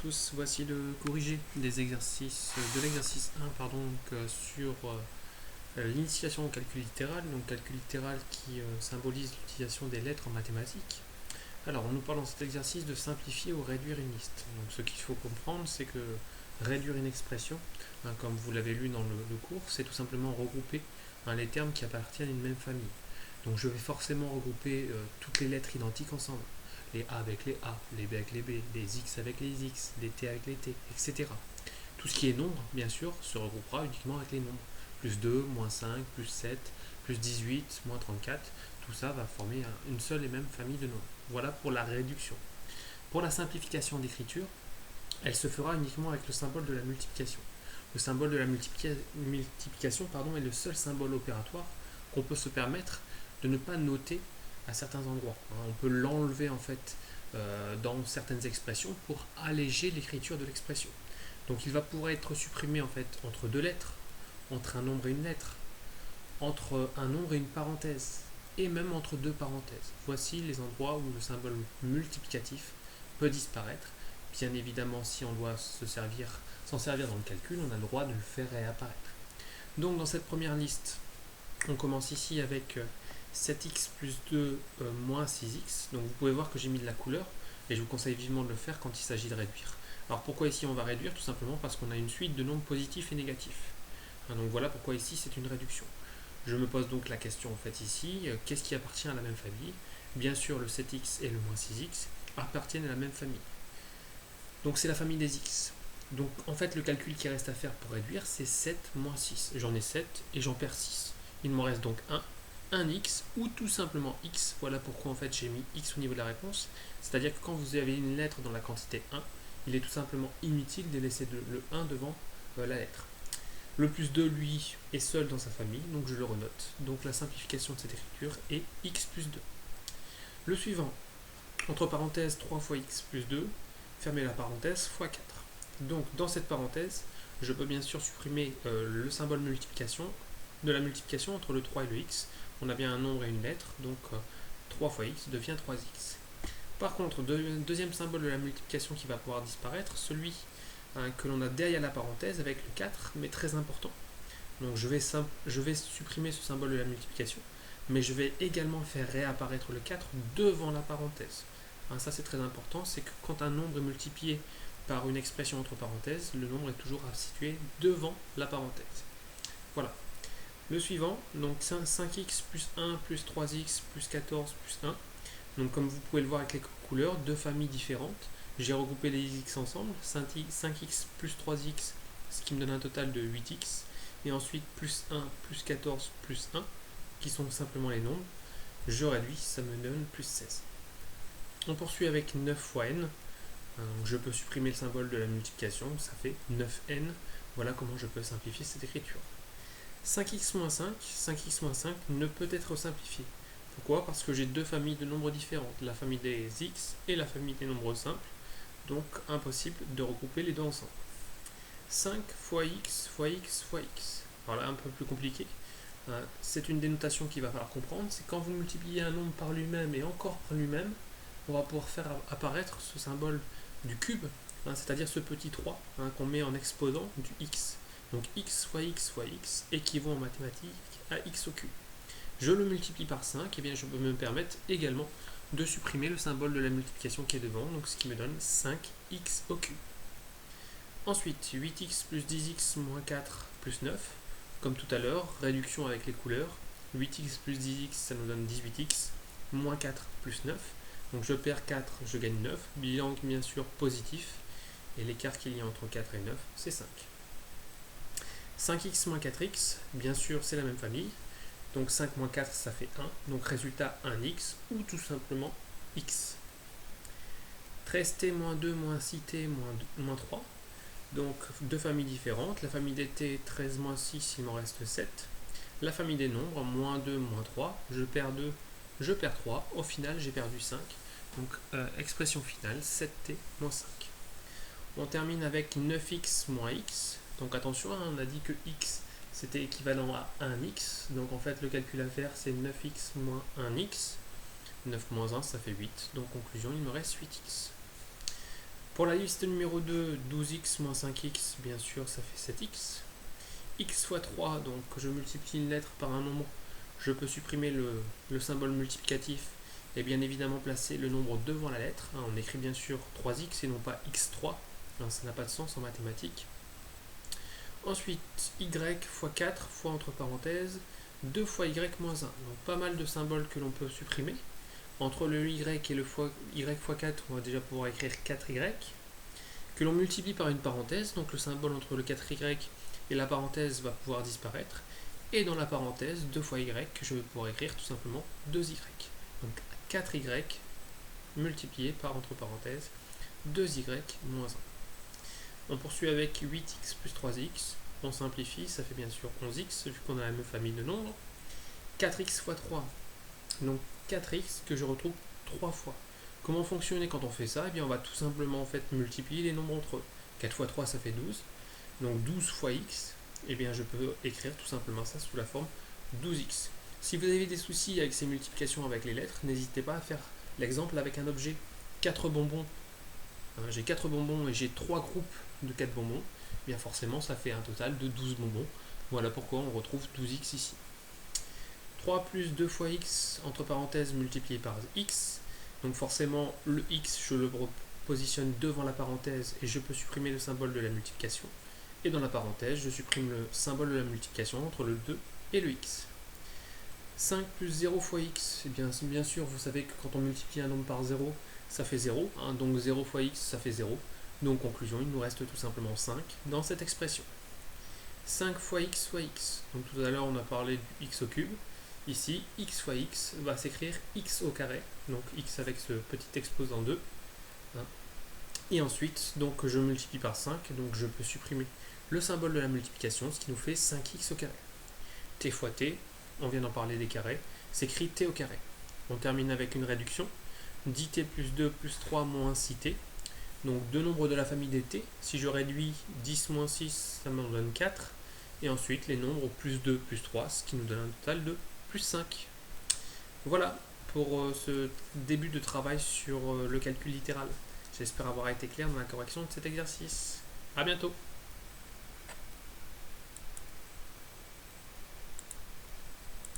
tous, voici le corrigé des exercices de l'exercice 1 sur l'initiation au calcul littéral, donc calcul littéral qui symbolise l'utilisation des lettres en mathématiques. Alors on nous parle dans cet exercice de simplifier ou réduire une liste. Donc ce qu'il faut comprendre, c'est que réduire une expression, comme vous l'avez lu dans le cours, c'est tout simplement regrouper les termes qui appartiennent à une même famille. Donc je vais forcément regrouper toutes les lettres identiques ensemble. Les A avec les A, les B avec les B, les X avec les X, les T avec les T, etc. Tout ce qui est nombre, bien sûr, se regroupera uniquement avec les nombres. Plus 2, moins 5, plus 7, plus 18, moins 34, tout ça va former une seule et même famille de nombres. Voilà pour la réduction. Pour la simplification d'écriture, elle se fera uniquement avec le symbole de la multiplication. Le symbole de la multiplication est le seul symbole opératoire qu'on peut se permettre de ne pas noter à certains endroits. On peut l'enlever en fait dans certaines expressions pour alléger l'écriture de l'expression. Donc il va pouvoir être supprimé en fait entre deux lettres, entre un nombre et une lettre, entre un nombre et une parenthèse, et même entre deux parenthèses. Voici les endroits où le symbole multiplicatif peut disparaître. Bien évidemment, si on doit s'en servir dans le calcul, on a le droit de le faire réapparaître. Donc dans cette première liste, on commence ici avec 7x plus 2 moins 6x. Donc vous pouvez voir que j'ai mis de la couleur et je vous conseille vivement de le faire quand il s'agit de réduire. Alors pourquoi ici on va réduire? Tout simplement parce qu'on a une suite de nombres positifs et négatifs. Donc voilà pourquoi ici c'est une réduction. Je me pose donc la question en fait ici, qu'est-ce qui appartient à la même famille? Bien sûr le 7x et le moins 6x appartiennent à la même famille. Donc c'est la famille des x. Donc en fait le calcul qui reste à faire pour réduire c'est 7 moins 6. J'en ai 7 et j'en perds 6. Il m'en reste donc 1 x ou tout simplement x. Voilà pourquoi en fait j'ai mis x au niveau de la réponse. C'est-à-dire que quand vous avez une lettre dans la quantité 1, il est tout simplement inutile de laisser le 1 devant la lettre. Le plus 2, lui, est seul dans sa famille, donc je le renote. Donc la simplification de cette écriture est x plus 2. Le suivant, entre parenthèses 3 fois x plus 2, fermez la parenthèse, fois 4. Donc dans cette parenthèse, je peux bien sûr supprimer le symbole de la multiplication entre le 3 et le x. On a bien un nombre et une lettre, donc 3 fois x devient 3x. Par contre, deuxième symbole de la multiplication qui va pouvoir disparaître, celui que l'on a derrière la parenthèse avec le 4, mais très important. Donc je vais supprimer ce symbole de la multiplication, mais je vais également faire réapparaître le 4 devant la parenthèse. Ça c'est très important, c'est que quand un nombre est multiplié par une expression entre parenthèses, le nombre est toujours situé devant la parenthèse. Voilà. Le suivant, donc 5x plus 1 plus 3x plus 14 plus 1. Donc comme vous pouvez le voir avec les couleurs, deux familles différentes. J'ai regroupé les x ensemble, 5x plus 3x, ce qui me donne un total de 8x. Et ensuite plus 1 plus 14 plus 1, qui sont simplement les nombres. Je réduis, ça me donne plus 16. On poursuit avec 9 fois n. Je peux supprimer le symbole de la multiplication, ça fait 9n. Voilà comment je peux simplifier cette écriture. 5x moins 5 ne peut être simplifié. Pourquoi? Parce que j'ai deux familles de nombres différentes, la famille des x et la famille des nombres simples, donc impossible de regrouper les deux ensemble. 5 fois x fois x fois x. Alors là, un peu plus compliqué. C'est une dénotation qu'il va falloir comprendre, c'est quand vous multipliez un nombre par lui-même et encore par lui-même, on va pouvoir faire apparaître ce symbole du cube, c'est-à-dire ce petit 3 qu'on met en exposant du x. Donc x fois x équivaut en mathématiques à x au cube. Je le multiplie par 5, et bien je peux me permettre également de supprimer le symbole de la multiplication qui est devant, donc ce qui me donne 5x au cube. Ensuite, 8x plus 10x moins 4 plus 9, comme tout à l'heure, réduction avec les couleurs. 8x plus 10x, ça nous donne 18x, moins 4 plus 9. Donc je perds 4, je gagne 9, bilan bien sûr positif, et l'écart qu'il y a entre 4 et 9, c'est 5. 5x moins 4x, bien sûr c'est la même famille, donc 5 moins 4 ça fait 1, donc résultat 1x, ou tout simplement x. 13t moins 2 moins 6t moins 3, donc deux familles différentes, la famille des t, 13 moins 6, il m'en reste 7, la famille des nombres, moins 2 moins 3, je perds 2, je perds 3, au final j'ai perdu 5, donc expression finale, 7t moins 5. On termine avec 9x moins x, donc attention, on a dit que x c'était équivalent à 1x, donc en fait le calcul à faire c'est 9x moins 1x, 9 moins 1 ça fait 8, donc conclusion il me reste 8x. Pour la liste numéro 2, 12x moins 5x, bien sûr, ça fait 7x. X fois 3, donc je multiplie une lettre par un nombre, je peux supprimer le symbole multiplicatif et bien évidemment placer le nombre devant la lettre. On écrit bien sûr 3x et non pas x3, ça n'a pas de sens en mathématiques. Ensuite, y fois 4 fois entre parenthèses 2 fois y moins 1. Donc pas mal de symboles que l'on peut supprimer. Entre le y et le y fois 4, on va déjà pouvoir écrire 4y, que l'on multiplie par une parenthèse, donc le symbole entre le 4y et la parenthèse va pouvoir disparaître. Et dans la parenthèse, 2 fois y, je vais pouvoir écrire tout simplement 2y. Donc 4y multiplié par entre parenthèses 2y moins 1. On poursuit avec 8x plus 3x. On simplifie, ça fait bien sûr 11x, vu qu'on a la même famille de nombres. 4x fois 3, donc 4x que je retrouve 3 fois. Comment fonctionner quand on fait ça? Eh bien, on va tout simplement en fait multiplier les nombres entre eux. 4 fois 3, ça fait 12. Donc 12 fois x, eh bien, je peux écrire tout simplement ça sous la forme 12x. Si vous avez des soucis avec ces multiplications avec les lettres, n'hésitez pas à faire l'exemple avec un objet. 4 bonbons. J'ai 4 bonbons et j'ai 3 groupes de 4 bonbons. Eh bien forcément, ça fait un total de 12 bonbons. Voilà pourquoi on retrouve 12x ici. 3 plus 2 fois x, entre parenthèses, multiplié par x. Donc forcément, le x, je le positionne devant la parenthèse et je peux supprimer le symbole de la multiplication. Et dans la parenthèse, je supprime le symbole de la multiplication entre le 2 et le x. 5 plus 0 fois x, et bien sûr, vous savez que quand on multiplie un nombre par 0, ça fait 0. Donc 0 fois x, ça fait 0. Donc conclusion, il nous reste tout simplement 5 dans cette expression. 5 fois x fois x. Donc tout à l'heure, on a parlé du x au cube. Ici, x fois x va s'écrire x au carré. Donc x avec ce petit exposant 2. Et ensuite, donc je multiplie par 5. Donc je peux supprimer le symbole de la multiplication, ce qui nous fait 5x au carré. T fois t, on vient d'en parler des carrés, s'écrit t au carré. On termine avec une réduction. 10t plus 2 plus 3 moins 6t. Donc deux nombres de la famille des t. Si je réduis 10 moins 6, ça me donne 4. Et ensuite les nombres plus 2 plus 3, ce qui nous donne un total de plus 5. Voilà pour ce début de travail sur le calcul littéral. J'espère avoir été clair dans la correction de cet exercice. A bientôt!